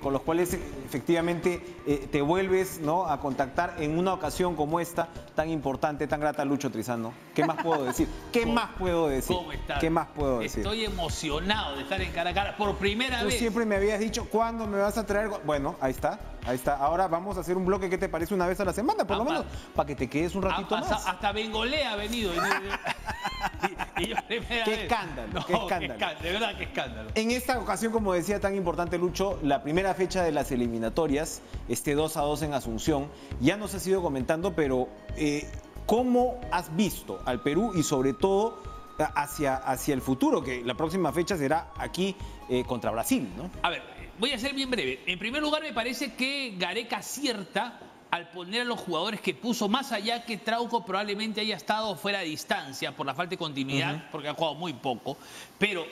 con los cuales efectivamente te vuelves, ¿no?, a contactar en una ocasión como esta, tan importante, tan grata, Lucho Trizano. ¿Qué más puedo decir? ¿Qué más puedo decir? ¿Cómo estás? ¿Qué más puedo decir? Estoy emocionado de estar en cara a cara por primera vez. Tú siempre me habías dicho, ¿cuándo me vas a traer? Bueno, ahí está, ahí está. Ahora vamos a hacer un bloque, ¿qué te parece? Una vez a la semana, por lo menos, para que te quedes un ratito más. Hasta Bengolé ha venido. Y yo qué escándalo, no, qué escándalo. De verdad, qué escándalo. En esta ocasión, como decía, tan importante, Lucho, la primera fecha de las eliminatorias, 2-2 en Asunción, ya nos has ido comentando, pero ¿cómo has visto al Perú y sobre todo hacia el futuro? Que la próxima fecha será aquí contra Brasil, ¿no? A ver, voy a ser bien breve. En primer lugar, me parece que Gareca acierta al poner a los jugadores que puso, más allá que Trauco probablemente haya estado fuera de distancia por la falta de continuidad, porque ha jugado muy poco, pero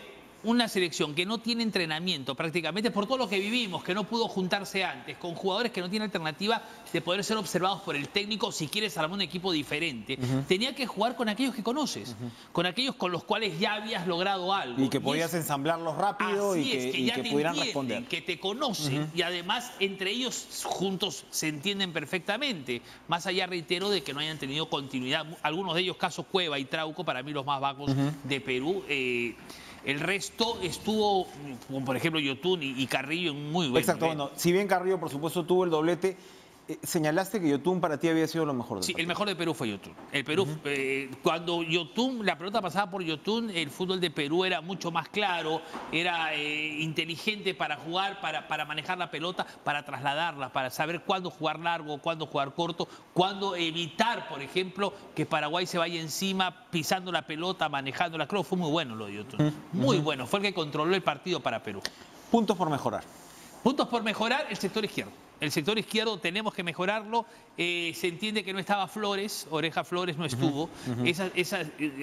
una selección que no tiene entrenamiento prácticamente por todo lo que vivimos, que no pudo juntarse antes, con jugadores que no tienen alternativa de poder ser observados por el técnico si quieres armar un equipo diferente, tenía que jugar con aquellos que conoces, con aquellos con los cuales ya habías logrado algo. Y que podías ensamblarlos rápido y que pudieran responder. Que te conocen y además entre ellos juntos se entienden perfectamente. Más allá, reitero, de que no hayan tenido continuidad. Algunos de ellos, caso Cueva y Trauco, para mí los más bajos de Perú. El resto estuvo, como por ejemplo Yotún y Carrillo, en muy buen Exacto, nivel. bueno, si bien Carrillo por supuesto tuvo el doblete, señalaste que Yotún para ti había sido lo mejor del Sí, partido. el mejor de Perú fue Yotún. El Perú, cuando Yotún, la pelota pasaba por Yotún, el fútbol de Perú era mucho más claro, era inteligente para jugar, para manejar la pelota, para trasladarla, para saber cuándo jugar largo, cuándo jugar corto, cuándo evitar, por ejemplo, que Paraguay se vaya encima pisando la pelota, manejándola. Creo que fue muy bueno lo de Yotún. Muy bueno, fue el que controló el partido para Perú. Puntos por mejorar. Puntos por mejorar, el sector izquierdo. El sector izquierdo tenemos que mejorarlo. Se entiende que no estaba Flores, Oreja Flores no estuvo.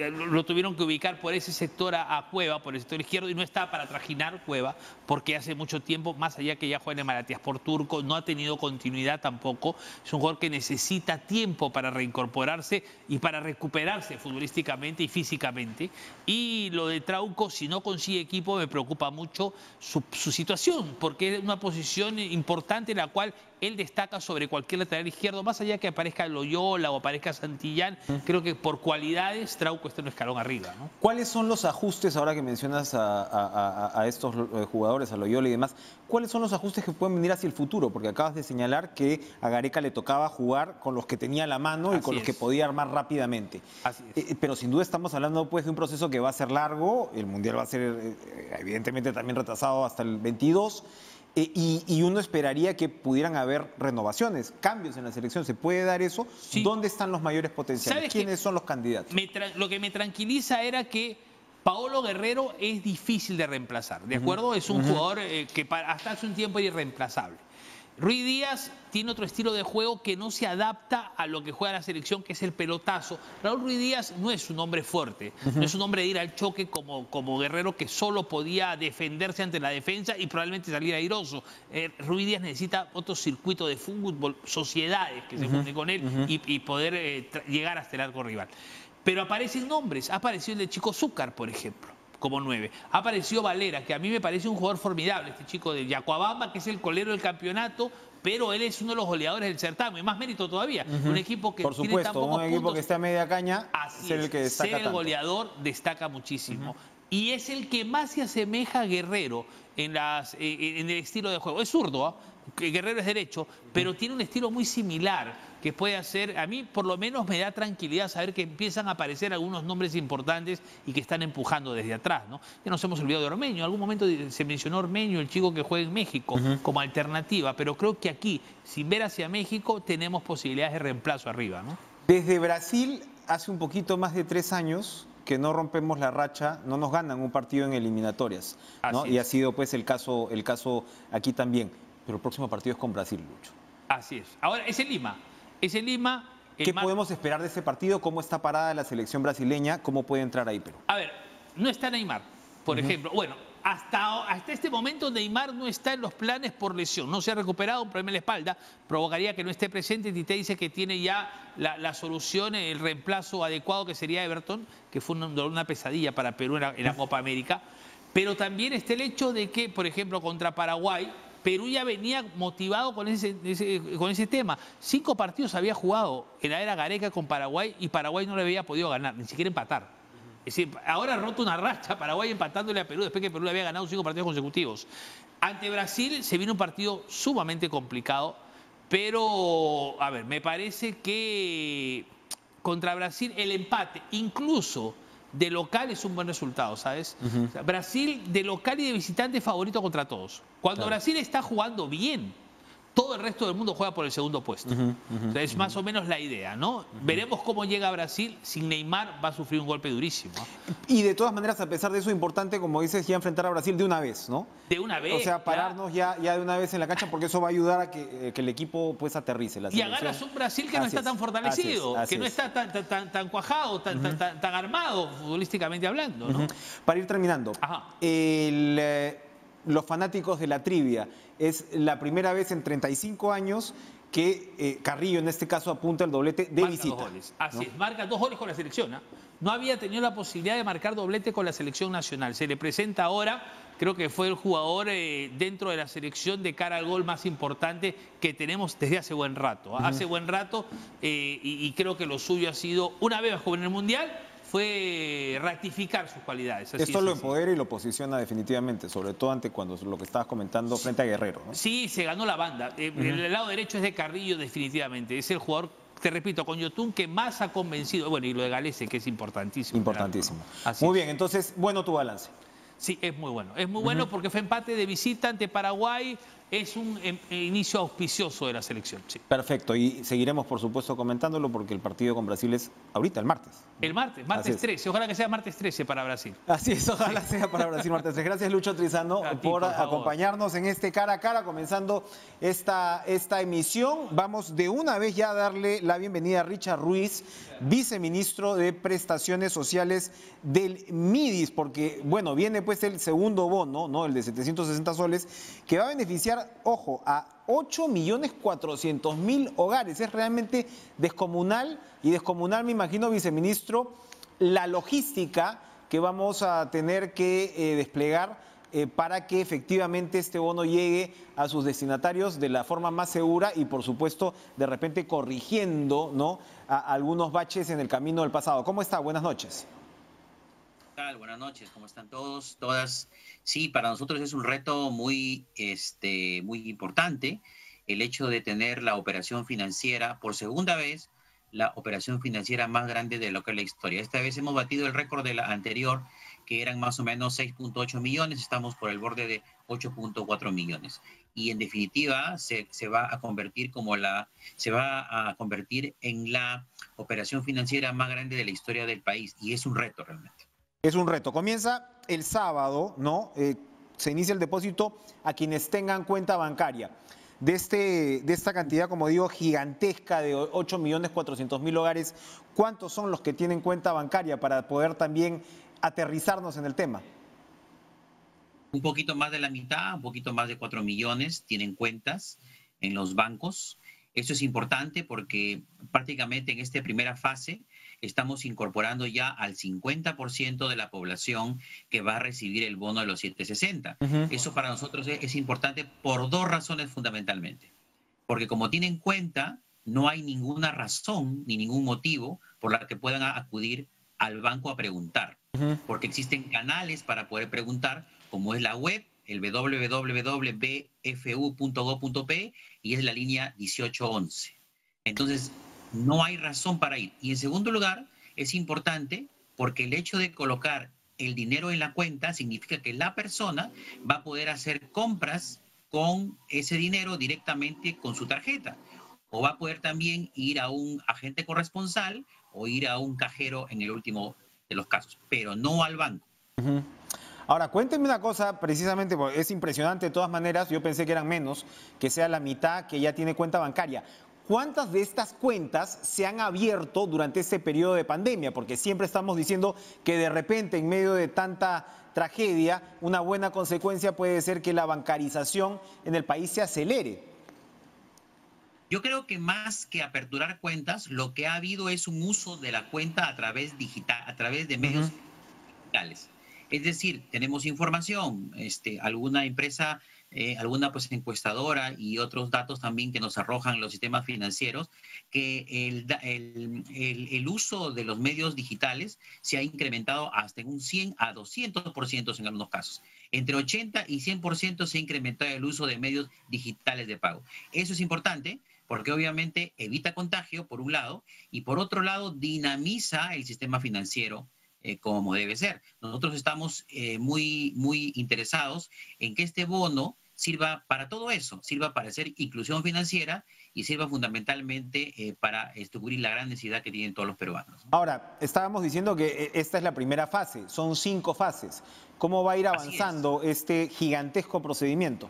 Lo tuvieron que ubicar por ese sector a Cueva, por el sector izquierdo, y no está para trajinar Cueva, porque hace mucho tiempo, más allá que ya juega en Matías por Turco, no ha tenido continuidad tampoco. Es un jugador que necesita tiempo para reincorporarse y para recuperarse futbolísticamente y físicamente. Y lo de Trauco, si no consigue equipo, me preocupa mucho su situación, porque es una posición importante en la cual él destaca sobre cualquier lateral izquierdo, más allá que aparezca Loyola o aparezca Santillán. Creo que por cualidades Trauco está un escalón arriba, ¿no? ¿Cuáles son los ajustes, ahora que mencionas a estos jugadores, a Loyola y demás, cuáles son los ajustes que pueden venir hacia el futuro? Porque acabas de señalar que a Gareca le tocaba jugar con los que tenía a la mano y con los que podía armar rápidamente. Así es. Pero sin duda estamos hablando pues de un proceso que va a ser largo, el Mundial va a ser evidentemente también retrasado hasta el 22, y uno esperaría que pudieran haber renovaciones, cambios en la selección. ¿Se puede dar eso? Sí. ¿Dónde están los mayores potenciales? ¿Quiénes son los candidatos? Lo que me tranquiliza era que Paolo Guerrero es difícil de reemplazar, ¿de acuerdo? Es un jugador que hasta hace un tiempo era irreemplazable. Ruiz Díaz tiene otro estilo de juego que no se adapta a lo que juega la selección, que es el pelotazo. Raúl Ruiz Díaz no es un hombre fuerte, no es un hombre de ir al choque como Guerrero, que solo podía defenderse ante la defensa y probablemente salir airoso. Ruiz Díaz necesita otro circuito de fútbol, sociedades que se junten con él y poder llegar hasta el arco rival. Pero aparecen nombres, ha aparecido el de Chico Zúcar, por ejemplo, como 9. Ha aparecido Valera, que a mí me parece un jugador formidable, este chico de Yacuabamba, que es el colero del campeonato, pero él es uno de los goleadores del certamen, más mérito todavía. Un equipo que por supuesto, tiene tan pocos puntos, equipo que esté a media caña, ser el que destaca ser el tanto. goleador destaca muchísimo. Y es el que más se asemeja a Guerrero en el estilo de juego. Es zurdo, que Guerrero es derecho, pero tiene un estilo muy similar que puede hacer. A mí por lo menos me da tranquilidad saber que empiezan a aparecer algunos nombres importantes y que están empujando desde atrás, ¿no? Ya nos hemos olvidado de Ormeño. En algún momento se mencionó Ormeño, el chico que juega en México, como alternativa, pero creo que aquí, sin ver hacia México, tenemos posibilidades de reemplazo arriba, ¿no? Desde Brasil, hace un poquito más de 3 años que no rompemos la racha, no nos ganan un partido en eliminatorias, ¿no? Y ha sido pues el caso aquí también. Pero el próximo partido es con Brasil, Lucho. Así es. Ahora, es en Lima. Es en Lima. ¿Qué podemos esperar de ese partido? ¿Cómo está parada la selección brasileña? ¿Cómo puede entrar ahí, Perú? A ver, no está Neymar, por ejemplo. Bueno, hasta este momento Neymar no está en los planes por lesión. No se ha recuperado, un problema en la espalda. Provocaría que no esté presente. Tite dice que tiene ya la solución, el reemplazo adecuado, que sería Everton, que fue una pesadilla para Perú en la Copa América. Pero también está el hecho de que, por ejemplo, contra Paraguay Perú ya venía motivado con ese tema. 5 partidos había jugado en la era Gareca con Paraguay y Paraguay no le había podido ganar, ni siquiera empatar. Es decir, ahora ha roto una racha Paraguay empatándole a Perú después que Perú le había ganado 5 partidos consecutivos. Ante Brasil se vino un partido sumamente complicado, pero, a ver, me parece que contra Brasil el empate, incluso de local, es un buen resultado, ¿sabes? O sea, Brasil de local y de visitante favorito contra todos. Cuando Brasil está jugando bien, todo el resto del mundo juega por el segundo puesto. O sea, es más o menos la idea, ¿no? Veremos cómo llega Brasil. Sin Neymar va a sufrir un golpe durísimo. Y de todas maneras, a pesar de eso, importante, como dices, ya enfrentar a Brasil de una vez, ¿no? De una vez. O sea, pararnos ya de una vez en la cancha, porque eso va a ayudar a que el equipo pues aterrice. Y agarras un Brasil que no está tan fortalecido, que no está tan cuajado, tan armado, futbolísticamente hablando, ¿no? Para ir terminando, los fanáticos de la trivia, es la primera vez en 35 años que Carrillo, en este caso, apunta el doblete de visita. 2 goles. Así es, marca 2 goles con la selección, ¿eh? No había tenido la posibilidad de marcar doblete con la selección nacional. Se le presenta ahora, creo que fue el jugador dentro de la selección de cara al gol más importante que tenemos desde hace buen rato. Hace buen rato y creo que lo suyo ha sido, una vez más como en el Mundial, fue ratificar sus cualidades. Esto lo empodera y lo posiciona definitivamente, sobre todo ante cuando lo que estabas comentando frente a Guerrero, ¿no? Sí, se ganó la banda. El lado derecho es de Carrillo definitivamente. Es el jugador, te repito, con Yotun que más ha convencido. Bueno, y lo de Galese, que es importantísimo. Importantísimo. Así Muy es. bien, entonces, bueno tu balance. Sí, es muy bueno. Es muy bueno porque fue empate de visita ante Paraguay. Es un inicio auspicioso de la selección. Sí. Perfecto, y seguiremos, por supuesto, comentándolo porque el partido con Brasil es ahorita, el martes. El martes 13. Ojalá que sea martes 13 para Brasil. Así es, ojalá sea para Brasil martes 13. Gracias, Lucho Trizano, por acompañarnos en este cara a cara, comenzando esta emisión. Vamos de una vez ya a darle la bienvenida a Richard Ruiz, viceministro de Prestaciones Sociales del MIDIS, porque, bueno, viene pues el segundo bono, ¿no? El de 760 soles, que va a beneficiar, ojo, a 8.400.000 hogares. Es realmente descomunal, y descomunal, me imagino, viceministro, la logística que vamos a tener que desplegar para que efectivamente este bono llegue a sus destinatarios de la forma más segura y, por supuesto, de repente corrigiendo, ¿no?, algunos baches en el camino del pasado. ¿Cómo está? Buenas noches. ¿Qué tal? Buenas noches, ¿cómo están todos, todas? Sí, para nosotros es un reto muy importante el hecho de tener la operación financiera, por segunda vez, la operación financiera más grande de lo que es la historia. Esta vez hemos batido el récord de la anterior, que eran más o menos 6.8 millones, estamos por el borde de 8.4 millones. Y en definitiva se va a convertir en la operación financiera más grande de la historia del país, y es un reto realmente. Es un reto. Comienza el sábado, ¿no? Se inicia el depósito a quienes tengan cuenta bancaria. De esta cantidad, como digo, gigantesca de 8.400.000 hogares, ¿cuántos son los que tienen cuenta bancaria para poder también aterrizarnos en el tema? Un poquito más de la mitad, un poquito más de 4 millones tienen cuentas en los bancos. Eso es importante porque prácticamente en esta primera fase estamos incorporando ya al 50% de la población que va a recibir el bono de los 760. Eso para nosotros es importante por 2 razones fundamentalmente. Porque como tienen cuenta, no hay ninguna razón ni ningún motivo por la que puedan acudir al banco a preguntar. Porque existen canales para poder preguntar, como es la web, el www.bfu.gov.pe, y es la línea 1811. Entonces, no hay razón para ir. Y en segundo lugar, es importante porque el hecho de colocar el dinero en la cuenta significa que la persona va a poder hacer compras con ese dinero directamente con su tarjeta. O va a poder también ir a un agente corresponsal o ir a un cajero en el último de los casos, pero no al banco. Ahora, cuéntenme una cosa, precisamente, porque es impresionante de todas maneras, yo pensé que eran menos, que sea la mitad que ya tiene cuenta bancaria. ¿Cuántas de estas cuentas se han abierto durante este periodo de pandemia? Porque siempre estamos diciendo que de repente, en medio de tanta tragedia, una buena consecuencia puede ser que la bancarización en el país se acelere. Yo creo que más que aperturar cuentas, lo que ha habido es un uso de la cuenta a través digital, a través de medios digitales. Es decir, tenemos información, alguna empresa alguna pues encuestadora y otros datos también que nos arrojan los sistemas financieros, que el uso de los medios digitales se ha incrementado hasta en un 100 a 200% en algunos casos. Entre 80 y 100% se ha incrementado el uso de medios digitales de pago. Eso es importante porque obviamente evita contagio, por un lado, y por otro lado dinamiza el sistema financiero como debe ser. Nosotros estamos muy interesados en que este bono sirva para todo eso, sirva para hacer inclusión financiera y sirva fundamentalmente para cubrir la gran necesidad que tienen todos los peruanos. Ahora, estábamos diciendo que esta es la primera fase, son 5 fases. ¿Cómo va a ir avanzando este gigantesco procedimiento?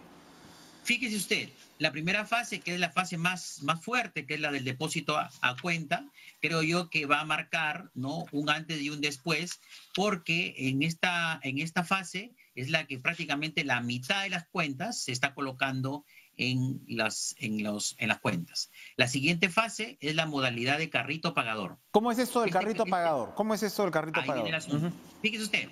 Fíjese usted, la primera fase, que es la fase más fuerte, que es la del depósito a cuenta, creo yo que va a marcar, ¿no?, un antes y un después, porque en esta fase es la que prácticamente la mitad de las cuentas se está colocando en las cuentas. La siguiente fase es la modalidad de carrito pagador. ¿Cómo es esto del carrito pagador? ¿Cómo es esto del carrito Ahí pagador? viene el asunto. Fíjese usted,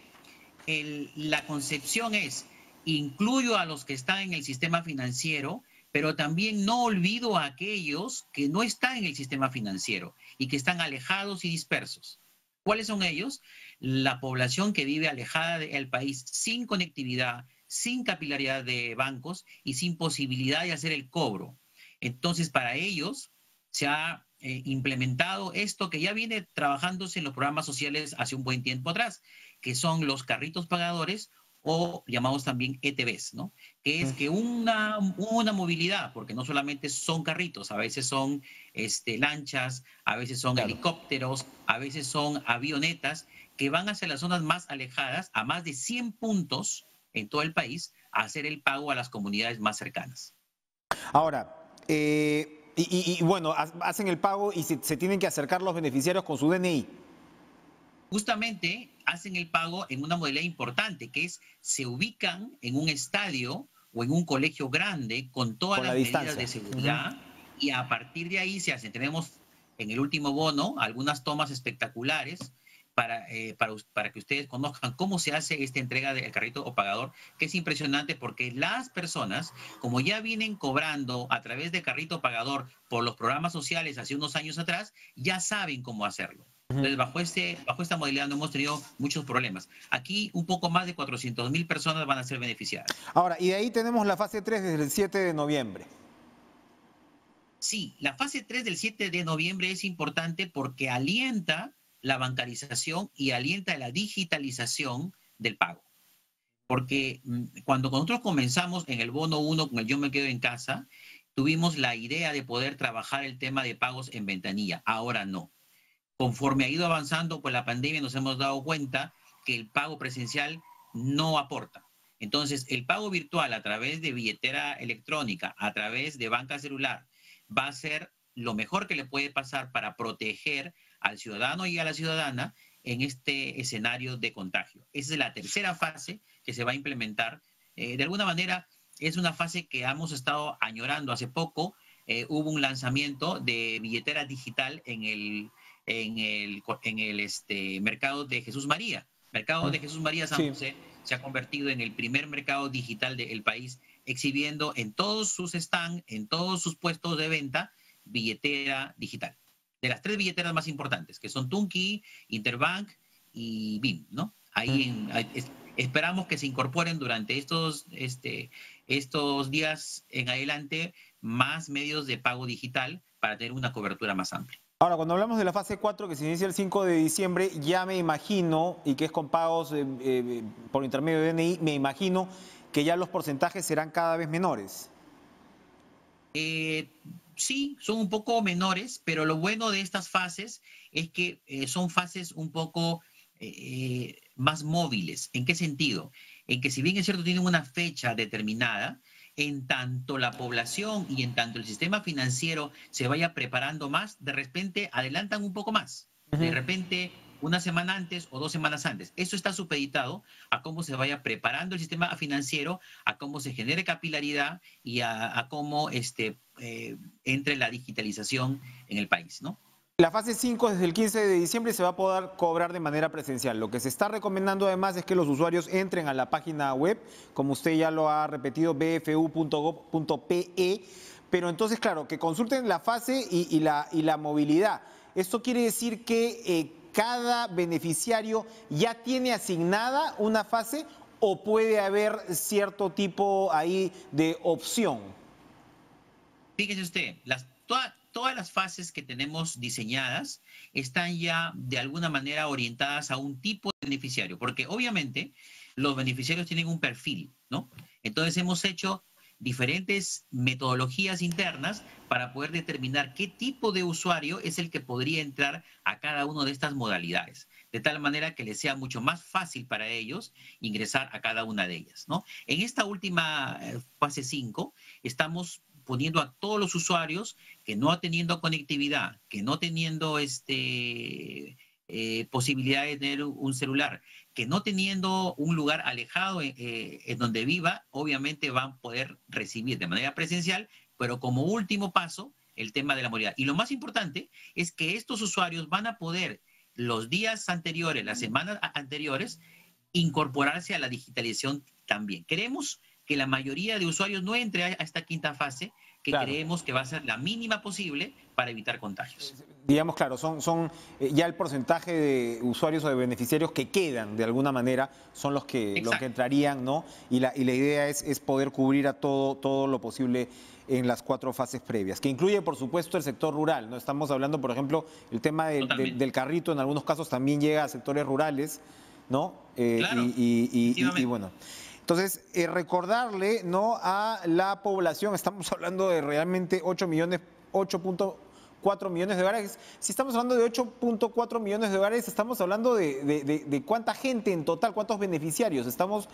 la concepción es: incluyo a los que están en el sistema financiero, pero también no olvido a aquellos que no están en el sistema financiero y que están alejados y dispersos. ¿Cuáles son ellos? La población que vive alejada del país, sin conectividad, sin capilaridad de bancos y sin posibilidad de hacer el cobro. Entonces, para ellos se ha implementado esto que ya viene trabajándose en los programas sociales hace un buen tiempo atrás, que son los carritos pagadores, o llamados también ETBs, ¿no? Que es que una movilidad, porque no solamente son carritos, a veces son lanchas, a veces son helicópteros, a veces son avionetas, que van hacia las zonas más alejadas, a más de 100 puntos en todo el país, a hacer el pago a las comunidades más cercanas. Ahora, bueno, hacen el pago y se tienen que acercar los beneficiarios con su DNI. Justamente hacen el pago en una modalidad importante, que es se ubican en un estadio o en un colegio grande con todas las medidas de seguridad y a partir de ahí se hacen. Tenemos en el último bono algunas tomas espectaculares para que ustedes conozcan cómo se hace esta entrega del carrito o pagador, que es impresionante porque las personas, como ya vienen cobrando a través de carrito pagador por los programas sociales hace unos años atrás, ya saben cómo hacerlo. Entonces, bajo esta modalidad no hemos tenido muchos problemas. Aquí un poco más de 400.000 personas van a ser beneficiadas. Ahora, y de ahí tenemos la fase 3 desde el 7 de noviembre. Sí, la fase 3 del 7 de noviembre es importante porque alienta la bancarización y alienta la digitalización del pago. Porque cuando nosotros comenzamos en el bono 1 con el Yo Me Quedo en Casa, tuvimos la idea de poder trabajar el tema de pagos en ventanilla. Ahora no. Conforme ha ido avanzando por la pandemia, nos hemos dado cuenta que el pago presencial no aporta. Entonces, el pago virtual a través de billetera electrónica, a través de banca celular, va a ser lo mejor que le puede pasar para proteger al ciudadano y a la ciudadana en este escenario de contagio. Esa es la tercera fase que se va a implementar. De alguna manera, es una fase que hemos estado añorando. Hace poco hubo un lanzamiento de billetera digital en el mercado de Jesús María. Mercado de Jesús María San José se ha convertido en el primer mercado digital del país, exhibiendo en todos sus stands, en todos sus puestos de venta, billetera digital. De las 3 billeteras más importantes, que son Tunki, Interbank y BIM, ¿no? Esperamos que se incorporen durante estos días en adelante más medios de pago digital para tener una cobertura más amplia. Ahora, cuando hablamos de la fase 4 que se inicia el 5 de diciembre, ya me imagino, y que es con pagos por intermedio de DNI, me imagino que ya los porcentajes serán cada vez menores. Sí, son un poco menores, pero lo bueno de estas fases es que son fases un poco más móviles. ¿En qué sentido? En que si bien es cierto tienen una fecha determinada, en tanto la población y en tanto el sistema financiero se vaya preparando más, de repente adelantan un poco más. De repente una semana antes o 2 semanas antes. Eso está supeditado a cómo se vaya preparando el sistema financiero, a cómo se genere capilaridad y a cómo entre la digitalización en el país, ¿no? La fase 5 desde el 15 de diciembre se va a poder cobrar de manera presencial. Lo que se está recomendando además es que los usuarios entren a la página web, como usted ya lo ha repetido, bfu.gov.pe, pero entonces, claro, que consulten la fase y la movilidad. ¿Esto quiere decir que cada beneficiario ya tiene asignada una fase o puede haber cierto tipo ahí de opción? Fíjese usted, todas las fases que tenemos diseñadas están ya de alguna manera orientadas a un tipo de beneficiario, porque obviamente los beneficiarios tienen un perfil, ¿no? Entonces hemos hecho diferentes metodologías internas para poder determinar qué tipo de usuario es el que podría entrar a cada una de estas modalidades, de tal manera que les sea mucho más fácil para ellos ingresar a cada una de ellas, ¿no? En esta última fase 5 estamos poniendo a todos los usuarios que no teniendo conectividad, que no teniendo posibilidad de tener un celular, que no teniendo un lugar alejado en donde viva, obviamente van a poder recibir de manera presencial, pero como último paso, el tema de la movilidad. Y lo más importante es que estos usuarios van a poder los días anteriores, las semanas anteriores, incorporarse a la digitalización también. Queremos que la mayoría de usuarios no entre a esta quinta fase, que claro, creemos que va a ser la mínima posible para evitar contagios. Digamos, claro, son ya el porcentaje de usuarios o de beneficiarios que quedan de alguna manera son los que entrarían, ¿no? Y la idea es poder cubrir a todo lo posible en las 4 fases previas, que incluye, por supuesto, el sector rural, ¿no? Estamos hablando, por ejemplo, el tema del carrito, en algunos casos también llega a sectores rurales, ¿no? Claro, y bueno. Entonces, recordarle, ¿no?, a la población, estamos hablando de realmente 8.4 millones de hogares. Si estamos hablando de 8.4 millones de hogares, estamos hablando de cuánta gente en total, cuántos beneficiarios. Estamos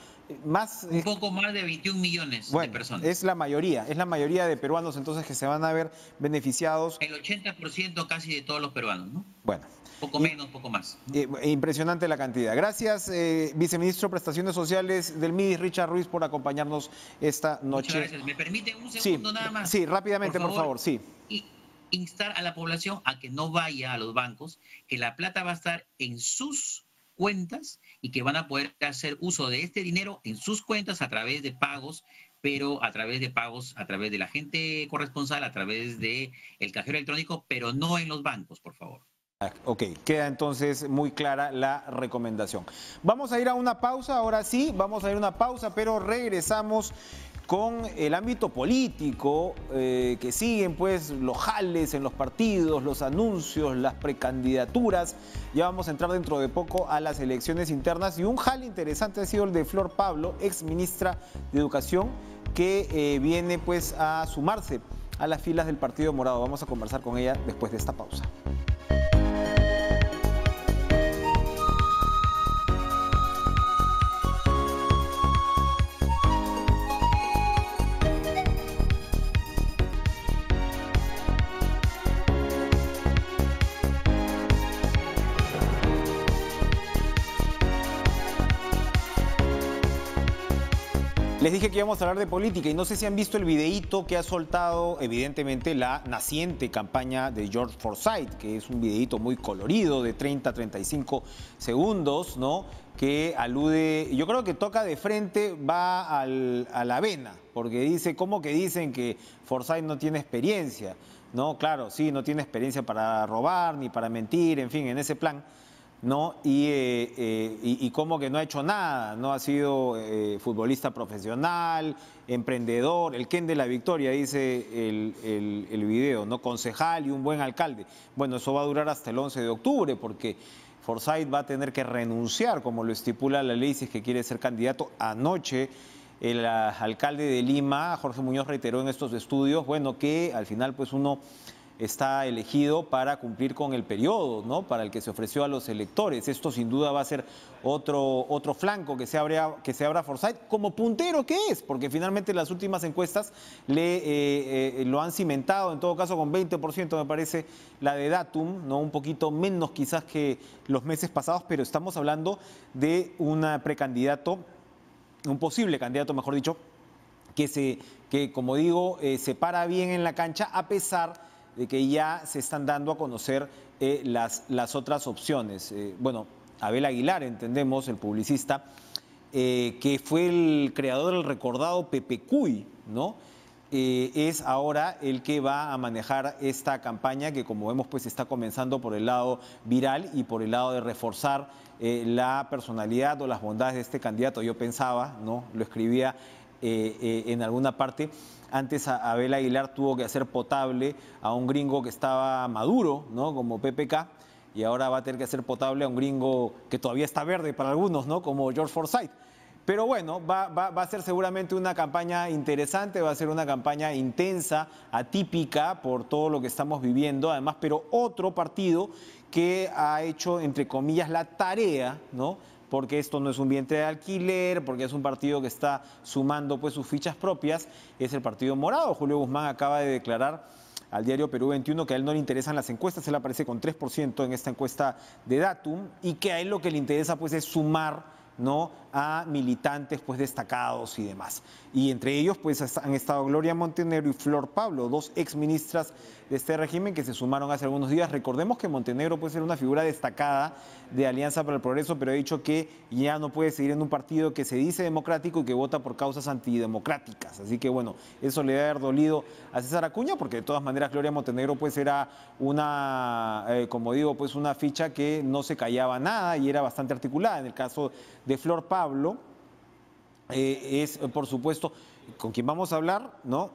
más... Un poco más de 21 millones de personas. Es la mayoría de peruanos entonces que se van a ver beneficiados. El 80% casi de todos los peruanos, ¿no? Bueno. Poco menos, poco más. Impresionante la cantidad. Gracias, viceministro de Prestaciones Sociales del MIDIS, Richard Ruiz, por acompañarnos esta noche. Muchas gracias. ¿Me permite un segundo nada más? Sí, rápidamente, por favor, sí. Y instar a la población a que no vaya a los bancos, que la plata va a estar en sus cuentas y que van a poder hacer uso de este dinero en sus cuentas a través de pagos, pero a través de la agente corresponsal, a través del cajero electrónico, pero no en los bancos, por favor. Ok, queda entonces muy clara la recomendación. Vamos a ir a una pausa, ahora sí, vamos a ir a una pausa, pero regresamos con el ámbito político, que siguen pues los jales en los partidos, los anuncios, las precandidaturas. Ya vamos a entrar dentro de poco a las elecciones internas y un jale interesante ha sido el de Flor Pablo, ex ministra de Educación, que viene pues a sumarse a las filas del Partido Morado. Vamos a conversar con ella después de esta pausa. Les dije que íbamos a hablar de política y no sé si han visto el videíto que ha soltado evidentemente la naciente campaña de George Forsyth, que es un videíto muy colorido de 30-35 segundos, ¿no? Que alude, yo creo que toca de frente, va a la vena, porque dice, ¿cómo que dicen que Forsyth no tiene experiencia? No, claro, sí, no tiene experiencia para robar ni para mentir, en fin, en ese plan, ¿no? Y como que no ha hecho nada, no ha sido futbolista profesional, emprendedor, el Ken de la Victoria, dice el video, ¿no? Concejal y un buen alcalde. Bueno, eso va a durar hasta el 11 de octubre porque Forsyth va a tener que renunciar, como lo estipula la ley, si es que quiere ser candidato. Anoche el alcalde de Lima, Jorge Muñoz, reiteró en estos estudios, bueno, que al final pues uno está elegido para cumplir con el periodo, ¿no?, para el que se ofreció a los electores. Esto sin duda va a ser otro flanco que se abra Forsyth, como puntero que es, porque finalmente las últimas encuestas lo han cimentado, en todo caso con 20%, me parece, la de Datum, ¿no?, un poquito menos quizás que los meses pasados, pero estamos hablando de un posible candidato, mejor dicho, que como digo, se para bien en la cancha a pesar de que ya se están dando a conocer las otras opciones. Bueno, Abel Aguilar, entendemos, el publicista, que fue el creador del recordado Pepe Cuy, ¿no? Es ahora el que va a manejar esta campaña que, como vemos, pues está comenzando por el lado viral y por el lado de reforzar la personalidad o las bondades de este candidato. Yo pensaba, ¿no? Lo escribía en alguna parte, antes Abel Aguilar tuvo que hacer potable a un gringo que estaba maduro, ¿no? Como PPK, y ahora va a tener que hacer potable a un gringo que todavía está verde para algunos, ¿no? Como George Forsyth. Pero bueno, va a ser seguramente una campaña interesante, va a ser una campaña intensa, atípica por todo lo que estamos viviendo, además, pero otro partido que ha hecho, entre comillas, la tarea, ¿no? Porque esto no es un vientre de alquiler, porque es un partido que está sumando pues sus fichas propias, es el Partido Morado. Julio Guzmán acaba de declarar al diario Perú 21 que a él no le interesan las encuestas, él aparece con 3% en esta encuesta de Datum, y que a él lo que le interesa pues es sumar, ¿no?, a militantes pues destacados y demás. Y entre ellos pues han estado Gloria Montenegro y Flor Pablo, dos exministras de este régimen que se sumaron hace algunos días. Recordemos que Montenegro puede ser una figura destacada de Alianza para el Progreso, pero ha dicho que ya no puede seguir en un partido que se dice democrático y que vota por causas antidemocráticas. Así que bueno, eso le debe haber dolido a César Acuña, porque de todas maneras Gloria Montenegro pues era una, como digo, pues una ficha que no se callaba nada y era bastante articulada. En el caso de Flor Pablo, es por supuesto con quien vamos a hablar, ¿no?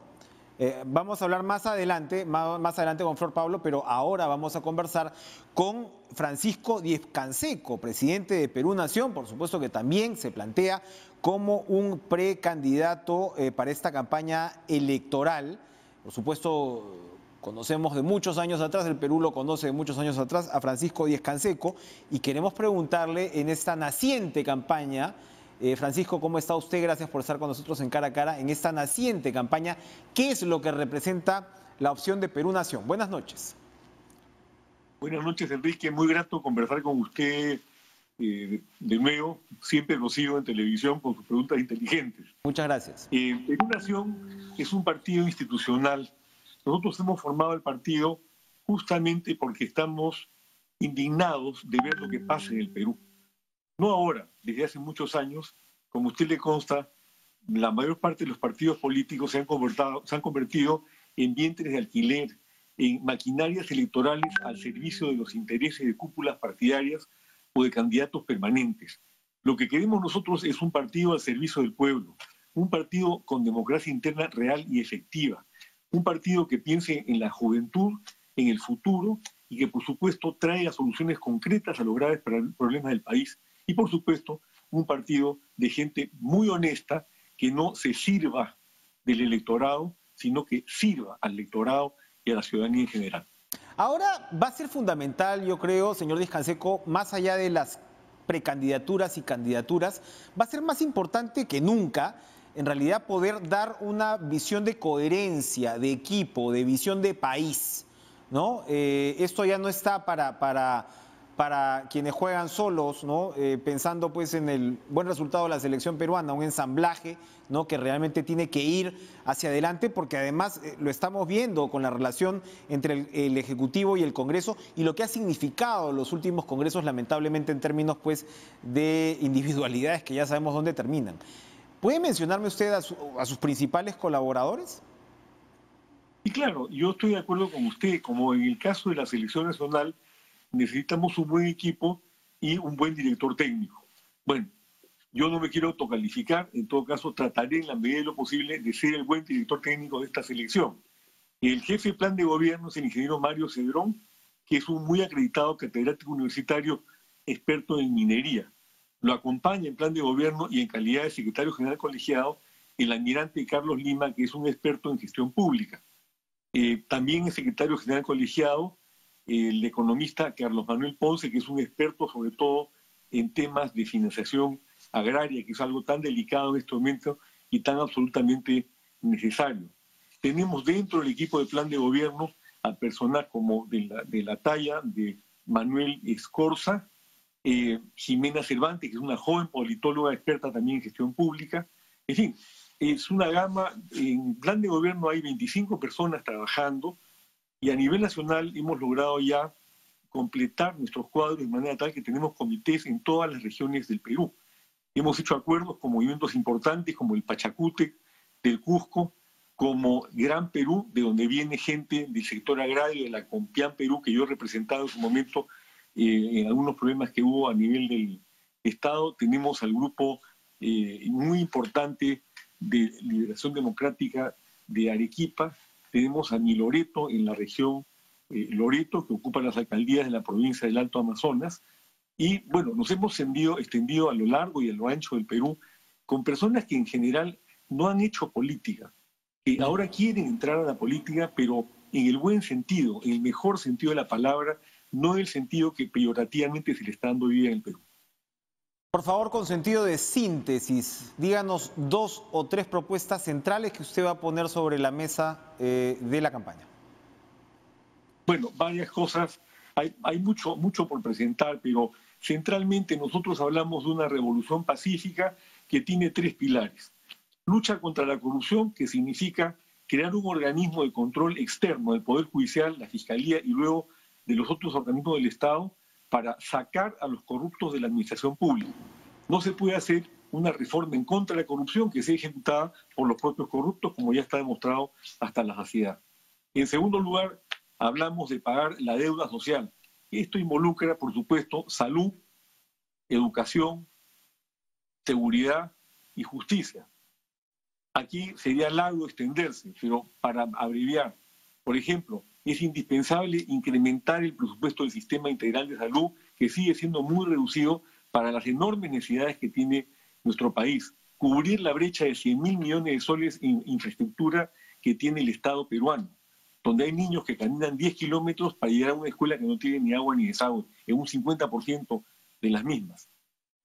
Vamos a hablar más adelante con Flor Pablo, pero ahora vamos a conversar con Francisco Díez-Canseco, presidente de Perú Nación, por supuesto que también se plantea como un precandidato para esta campaña electoral. Por supuesto, conocemos de muchos años atrás, el Perú lo conoce de muchos años atrás, a Francisco Díez-Canseco, y queremos preguntarle en esta naciente campaña. Francisco, ¿cómo está usted? Gracias por estar con nosotros en Cara a Cara en esta naciente campaña. ¿Qué es lo que representa la opción de Perú Nación? Buenas noches. Buenas noches, Enrique. Muy grato conversar con usted de nuevo. Siempre lo sigo en televisión con sus preguntas inteligentes. Muchas gracias. Perú Nación es un partido institucional. Nosotros hemos formado el partido justamente porque estamos indignados de ver lo que pasa en el Perú. No ahora, desde hace muchos años, como a usted le consta, la mayor parte de los partidos políticos se han convertido en vientres de alquiler, en maquinarias electorales al servicio de los intereses de cúpulas partidarias o de candidatos permanentes. Lo que queremos nosotros es un partido al servicio del pueblo, un partido con democracia interna real y efectiva, un partido que piense en la juventud, en el futuro y que, por supuesto, traiga soluciones concretas a los graves problemas del país. Y, por supuesto, un partido de gente muy honesta que no se sirva del electorado, sino que sirva al electorado y a la ciudadanía en general. Ahora va a ser fundamental, yo creo, señor Díez-Canseco, más allá de las precandidaturas y candidaturas, va a ser más importante que nunca, en realidad, poder dar una visión de coherencia, de equipo, de visión de país, ¿no? Esto ya no está para quienes juegan solos, ¿no? Pensando pues en el buen resultado de la selección peruana, un ensamblaje, ¿no?, que realmente tiene que ir hacia adelante, porque además lo estamos viendo con la relación entre el Ejecutivo y el Congreso y lo que ha significado los últimos congresos, lamentablemente, en términos pues de individualidades que ya sabemos dónde terminan. ¿Puede mencionarme usted a sus principales colaboradores? Y claro, yo estoy de acuerdo con usted, como en el caso de la selección nacional, necesitamos un buen equipo y un buen director técnico. Bueno, yo no me quiero autocalificar, en todo caso trataré en la medida de lo posible de ser el buen director técnico de esta selección. El jefe de plan de gobierno es el ingeniero Mario Cedrón, que es un muy acreditado catedrático universitario experto en minería. Lo acompaña en plan de gobierno y en calidad de secretario general colegiado el almirante Carlos Lima, que es un experto en gestión pública. También es secretario general colegiado el economista Carlos Manuel Ponce, que es un experto sobre todo en temas de financiación agraria, que es algo tan delicado en este momento y tan absolutamente necesario. Tenemos dentro del equipo de plan de gobierno a personas como de la talla de Manuel Escorza, Jimena Cervantes, que es una joven politóloga experta también en gestión pública. En fin, es una gama. En plan de gobierno hay 25 personas trabajando Y a nivel nacional hemos logrado ya completar nuestros cuadros de manera tal que tenemos comités en todas las regiones del Perú. Hemos hecho acuerdos con movimientos importantes como el Pachacútec del Cusco, como Gran Perú, de donde viene gente del sector agrario de la Compián Perú, que yo he representado en su momento en algunos problemas que hubo a nivel del Estado. Tenemos al grupo muy importante de Liberación Democrática de Arequipa, tenemos a Mi Loreto en la región Loreto, que ocupa las alcaldías de la provincia del Alto Amazonas, y bueno, nos hemos extendido a lo largo y a lo ancho del Perú con personas que en general no han hecho política, que ahora quieren entrar a la política, pero en el buen sentido, en el mejor sentido de la palabra, no en el sentido que peyorativamente se le está dando hoy día en el Perú. Por favor, con sentido de síntesis, díganos 2 o 3 propuestas centrales que usted va a poner sobre la mesa de la campaña. Bueno, varias cosas. Hay mucho por presentar, pero centralmente nosotros hablamos de una revolución pacífica que tiene 3 pilares. Lucha contra la corrupción, que significa crear un organismo de control externo del Poder Judicial, la Fiscalía y luego de los otros organismos del Estado para sacar a los corruptos de la administración pública. No se puede hacer una reforma en contra de la corrupción que sea ejecutada por los propios corruptos, como ya está demostrado hasta la saciedad. En segundo lugar, hablamos de pagar la deuda social. Esto involucra, por supuesto, salud, educación, seguridad y justicia. Aquí sería largo extenderse, pero para abreviar, por ejemplo, es indispensable incrementar el presupuesto del Sistema Integral de Salud, que sigue siendo muy reducido para las enormes necesidades que tiene nuestro país. Cubrir la brecha de 100.000 millones de soles en infraestructura que tiene el Estado peruano, donde hay niños que caminan 10 kilómetros para llegar a una escuela que no tiene ni agua ni desagüe, en un 50% de las mismas.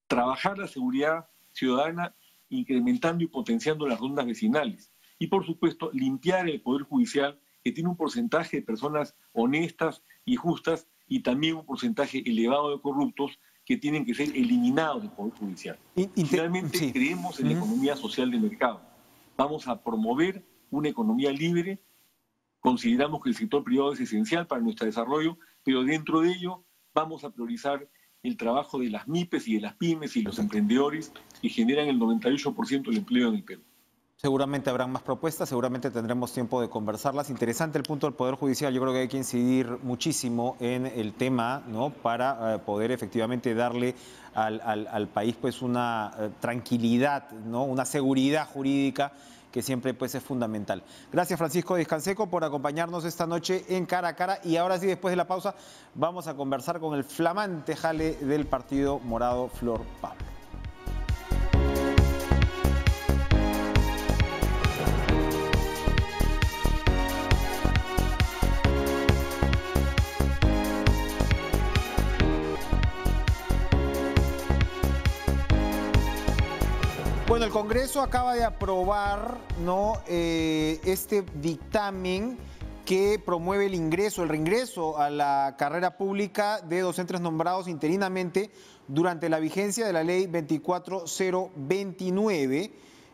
Trabajar la seguridad ciudadana incrementando y potenciando las rondas vecinales. Y, por supuesto, limpiar el Poder Judicial, que tiene un porcentaje de personas honestas y justas y también un porcentaje elevado de corruptos que tienen que ser eliminados del Poder Judicial. Finalmente, creemos en la economía social de mercado. Vamos a promover una economía libre. Consideramos que el sector privado es esencial para nuestro desarrollo, pero dentro de ello vamos a priorizar el trabajo de las MIPES y de las pymes y los emprendedores que generan el 98% del empleo en el Perú. Seguramente habrán más propuestas, seguramente tendremos tiempo de conversarlas. Interesante el punto del Poder Judicial. Yo creo que hay que incidir muchísimo en el tema, ¿no?, para poder efectivamente darle al país pues una tranquilidad, ¿no?, una seguridad jurídica que siempre pues es fundamental. Gracias, Francisco Discanseco, por acompañarnos esta noche en Cara a Cara. Y ahora sí, después de la pausa, vamos a conversar con el flamante jale del Partido Morado, Flor Pablo. Bueno, el Congreso acaba de aprobar, ¿no?, este dictamen que promueve el reingreso a la carrera pública de docentes nombrados interinamente durante la vigencia de la ley 24029,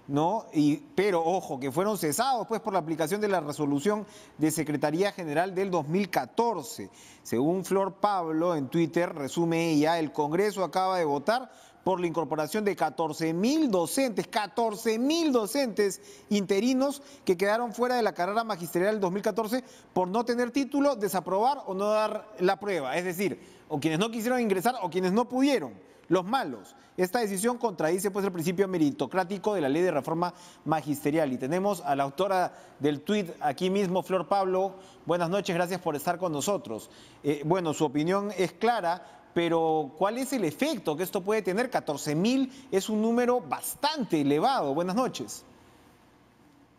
¿no? Pero, ojo, que fueron cesados pues por la aplicación de la resolución de Secretaría General del 2014. Según Flor Pablo, en Twitter, resume ella, el Congreso acaba de votar por la incorporación de 14.000 docentes interinos que quedaron fuera de la carrera magisterial del 2014 por no tener título, desaprobar o no dar la prueba. Es decir, o quienes no quisieron ingresar o quienes no pudieron, los malos. Esta decisión contradice pues el principio meritocrático de la ley de reforma magisterial. Y tenemos a la autora del tuit aquí mismo, Flor Pablo. Buenas noches, gracias por estar con nosotros. Bueno, su opinión es clara, pero ¿cuál es el efecto que esto puede tener? 14.000 es un número bastante elevado. Buenas noches.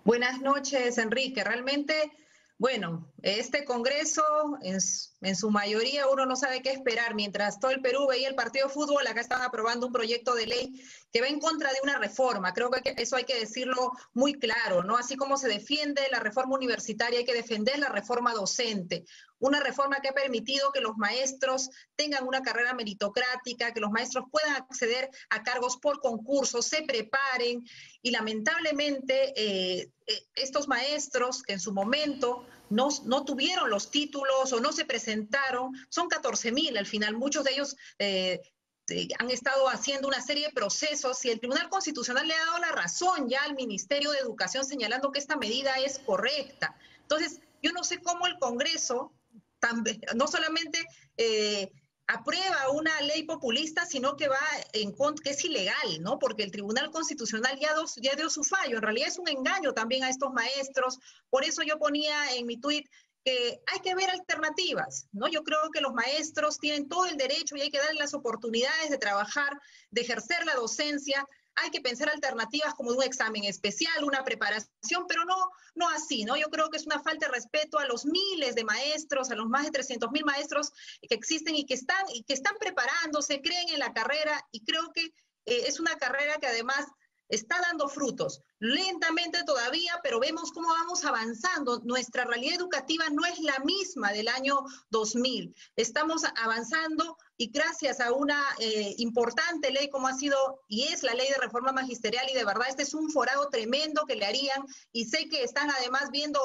Buenas noches, Enrique. Realmente, bueno, este Congreso, en su mayoría, uno no sabe qué esperar. Mientras todo el Perú veía el partido de fútbol, acá están aprobando un proyecto de ley que va en contra de una reforma. Creo que eso hay que decirlo muy claro, ¿no? Así como se defiende la reforma universitaria, hay que defender la reforma docente. Una reforma que ha permitido que los maestros tengan una carrera meritocrática, que los maestros puedan acceder a cargos por concurso, se preparen, y lamentablemente estos maestros que en su momento no tuvieron los títulos o no se presentaron, son 14.000 al final, muchos de ellos han estado haciendo una serie de procesos y el Tribunal Constitucional le ha dado la razón ya al Ministerio de Educación señalando que esta medida es correcta. Entonces, yo no sé cómo el Congreso no solamente aprueba una ley populista, sino que va en contra, que es ilegal, ¿no? Porque el Tribunal Constitucional ya dio su fallo. En realidad es un engaño también a estos maestros. Por eso yo ponía en mi tuit que hay que ver alternativas, ¿no? Yo creo que los maestros tienen todo el derecho y hay que darles las oportunidades de trabajar, de ejercer la docencia. Hay que pensar alternativas como un examen especial, una preparación, pero no así, ¿no? Yo creo que es una falta de respeto a los miles de maestros, a los más de 300.000 maestros que existen y que están preparándose, creen en la carrera, y creo que es una carrera que además está dando frutos, lentamente todavía, pero vemos cómo vamos avanzando. Nuestra realidad educativa no es la misma del año 2000. Estamos avanzando y gracias a una importante ley como ha sido y es la ley de reforma magisterial, y de verdad este es un forado tremendo que le harían, y sé que están además viendo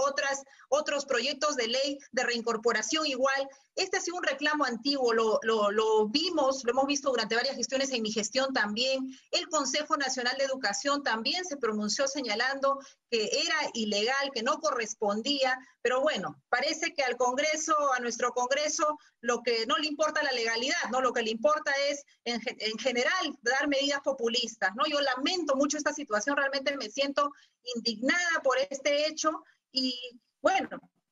otros proyectos de ley de reincorporación igual. Este ha sido un reclamo antiguo, lo hemos visto durante varias gestiones, en mi gestión también. El Consejo Nacional de Educación también se pronunció señalando que era ilegal, que no correspondía, pero bueno, parece que al Congreso, a nuestro Congreso, lo que no le importa la legalidad, ¿no? Lo que le importa es, en general, dar medidas populistas, ¿no? Yo lamento mucho esta situación, realmente me siento indignada por este hecho, y bueno,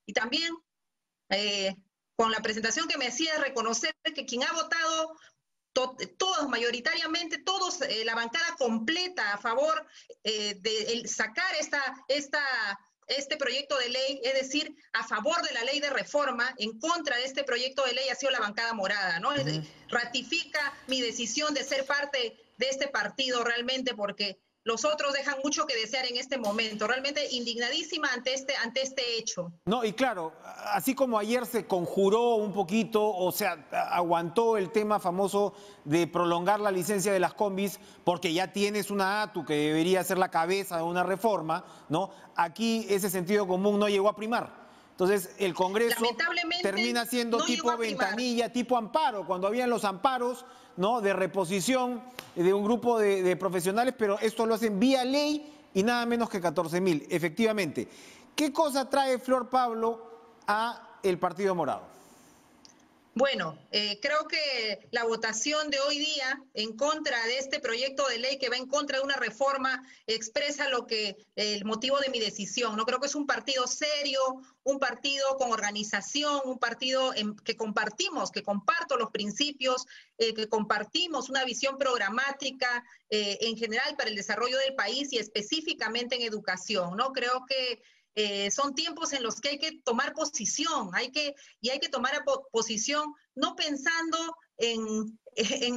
y también con la presentación que me hacía, reconocer que quien ha votado todos, mayoritariamente, todos, la bancada completa a favor de sacar este proyecto de ley, es decir, a favor de la ley de reforma, en contra de este proyecto de ley ha sido la bancada morada, ¿no? Ratifica mi decisión de ser parte de este partido realmente, porque los otros dejan mucho que desear en este momento. Realmente indignadísima ante este hecho. No, y claro, así como ayer se conjuró un poquito, o sea, aguantó el tema famoso de prolongar la licencia de las combis, porque ya tienes una ATU que debería ser la cabeza de una reforma, ¿no? Aquí ese sentido común no llegó a primar. Entonces, el Congreso termina siendo no tipo ventanilla, tipo amparo, cuando habían los amparos, ¿no?, de reposición de un grupo de profesionales, pero esto lo hacen vía ley y nada menos que 14.000, efectivamente. ¿Qué cosa trae Flor Pablo a el Partido Morado? Bueno, creo que la votación de hoy día en contra de este proyecto de ley que va en contra de una reforma expresa el motivo de mi decisión. No creo que es un partido serio, un partido con organización, un partido que comparto los principios, que compartimos una visión programática en general para el desarrollo del país y específicamente en educación, ¿no? Creo que son tiempos en los que hay que tomar posición, hay que tomar posición no pensando en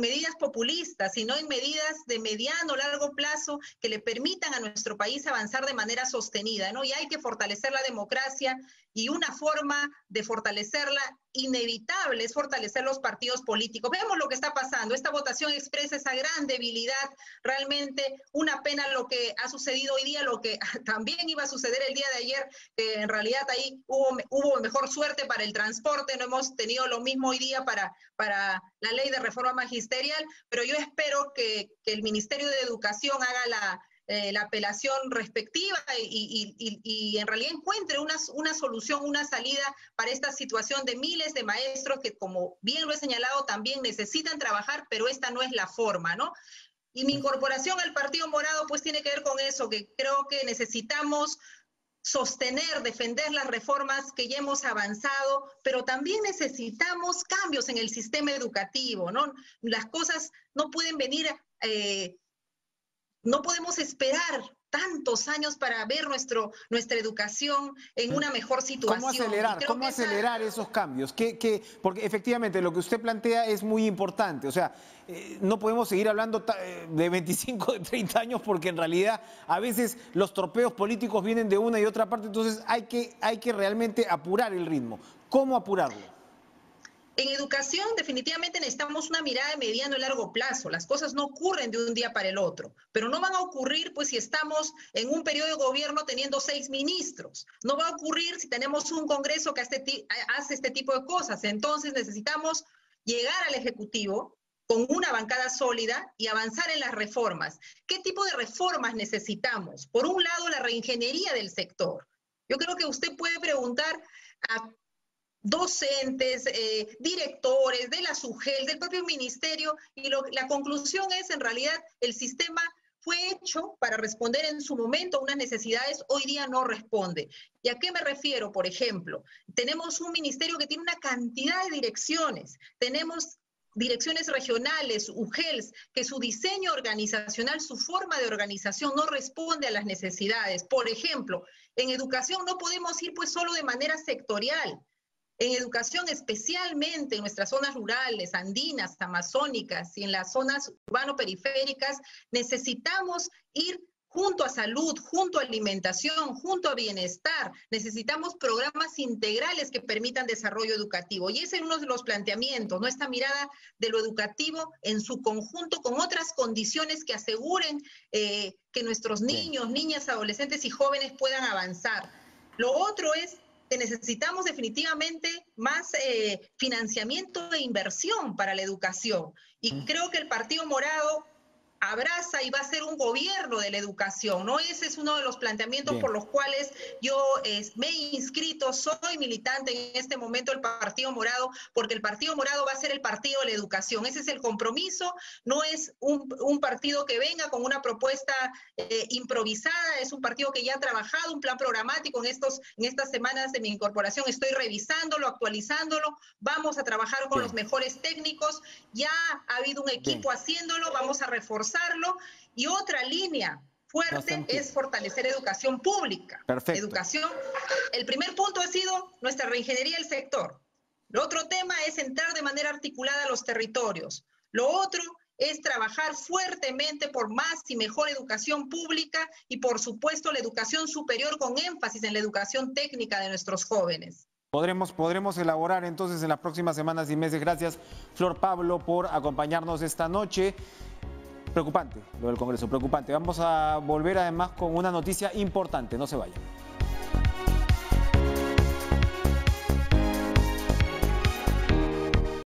medidas populistas, sino en medidas de mediano, largo plazo que le permitan a nuestro país avanzar de manera sostenida, ¿no? Y hay que fortalecer la democracia, y una forma de fortalecerla inevitable es fortalecer los partidos políticos. Vemos lo que está pasando. Esta votación expresa esa gran debilidad. Realmente una pena lo que ha sucedido hoy día, lo que también iba a suceder el día de ayer, que en realidad ahí hubo mejor suerte para el transporte. No hemos tenido lo mismo hoy día para la ley de reforma magisterial, pero yo espero que el Ministerio de Educación haga la apelación respectiva y en realidad encuentre una solución, una salida para esta situación de miles de maestros que, como bien lo he señalado, también necesitan trabajar, pero esta no es la forma, ¿no? Y mi incorporación al Partido Morado pues tiene que ver con eso, que creo que necesitamos sostener, defender las reformas que ya hemos avanzado, pero también necesitamos cambios en el sistema educativo, ¿no? Las cosas no pueden venir... no podemos esperar tantos años para ver nuestra educación en una mejor situación. ¿Cómo acelerar esos cambios? Porque efectivamente lo que usted plantea es muy importante. O sea, no podemos seguir hablando de 25, de 30 años porque en realidad a veces los torpeos políticos vienen de una y otra parte, entonces hay que realmente apurar el ritmo. ¿Cómo apurarlo? En educación definitivamente necesitamos una mirada de mediano y largo plazo. Las cosas no ocurren de un día para el otro, pero no van a ocurrir pues si estamos en un periodo de gobierno teniendo 6 ministros. No va a ocurrir si tenemos un Congreso que hace este tipo de cosas. Entonces necesitamos llegar al Ejecutivo con una bancada sólida y avanzar en las reformas. ¿Qué tipo de reformas necesitamos? Por un lado, la reingeniería del sector. Yo creo que usted puede preguntar a docentes, directores de la SUGEL, del propio ministerio, y la conclusión es, en realidad, el sistema fue hecho para responder en su momento a unas necesidades, hoy día no responde. ¿Y a qué me refiero? Por ejemplo, tenemos un ministerio que tiene una cantidad de direcciones, tenemos direcciones regionales, UGELs, que su diseño organizacional, su forma de organización no responde a las necesidades. Por ejemplo, en educación no podemos ir pues solo de manera sectorial. En educación, especialmente en nuestras zonas rurales, andinas, amazónicas y en las zonas urbano-periféricas, necesitamos ir junto a salud, junto a alimentación, junto a bienestar. Necesitamos programas integrales que permitan desarrollo educativo. Y ese es uno de los planteamientos, ¿no? Esta mirada de lo educativo en su conjunto con otras condiciones que aseguren que nuestros niños, niñas, adolescentes y jóvenes puedan avanzar. Lo otro es que necesitamos definitivamente más financiamiento e inversión para la educación. Y creo que el Partido Morado abraza y va a ser un gobierno de la educación, ¿no? Ese es uno de los planteamientos por los cuales yo me he inscrito, soy militante en este momento del Partido Morado, porque el Partido Morado va a ser el partido de la educación. Ese es el compromiso, no es un partido que venga con una propuesta improvisada, es un partido que ya ha trabajado un plan programático en estas semanas de mi incorporación. Estoy revisándolo, actualizándolo, vamos a trabajar con los mejores técnicos, ya ha habido un equipo haciéndolo, vamos a reforzarlo. Y otra línea fuerte es fortalecer educación pública. Perfecto. Educación. El primer punto ha sido nuestra reingeniería del sector. Lo otro tema es entrar de manera articulada a los territorios. Lo otro es trabajar fuertemente por más y mejor educación pública y, por supuesto, la educación superior con énfasis en la educación técnica de nuestros jóvenes. Podremos elaborar entonces en las próximas semanas y meses. Gracias, Flor Pablo, por acompañarnos esta noche. Preocupante lo del Congreso, preocupante. Vamos a volver además con una noticia importante, no se vayan.